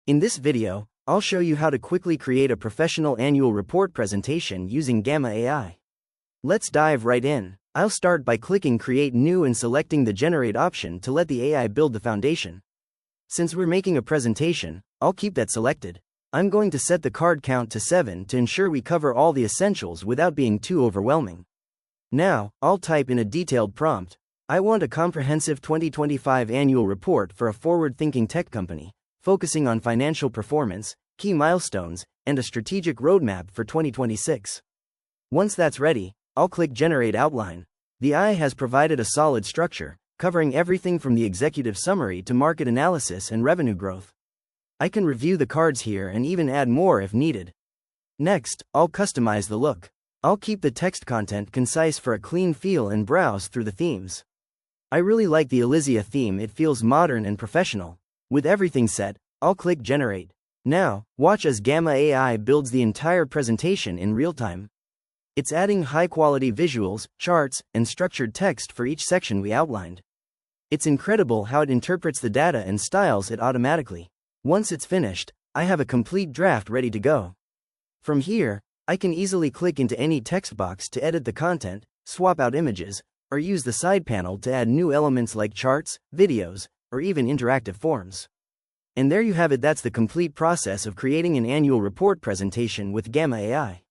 In this video, I'll show you how to quickly create a professional annual report presentation using Gamma AI. Let's dive right in. I'll start by clicking Create New and selecting the Generate option to let the AI build the foundation. Since we're making a presentation, I'll keep that selected. I'm going to set the card count to 7 to ensure we cover all the essentials without being too overwhelming. Now, I'll type in a detailed prompt. I want a comprehensive 2025 annual report for a forward-thinking tech company, focusing on financial performance, key milestones, and a strategic roadmap for 2026. Once that's ready, I'll click Generate Outline. The AI has provided a solid structure, covering everything from the executive summary to market analysis and revenue growth. I can review the cards here and even add more if needed. Next, I'll customize the look. I'll keep the text content concise for a clean feel and browse through the themes. I really like the Elysia theme, it feels modern and professional. With everything set, I'll click Generate. Now, watch as Gamma AI builds the entire presentation in real time. It's adding high-quality visuals, charts, and structured text for each section we outlined. It's incredible how it interprets the data and styles it automatically. Once it's finished, I have a complete draft ready to go. From here, I can easily click into any text box to edit the content, swap out images, or use the side panel to add new elements like charts, videos, or even interactive forms. And there you have it, that's the complete process of creating an annual report presentation with Gamma AI.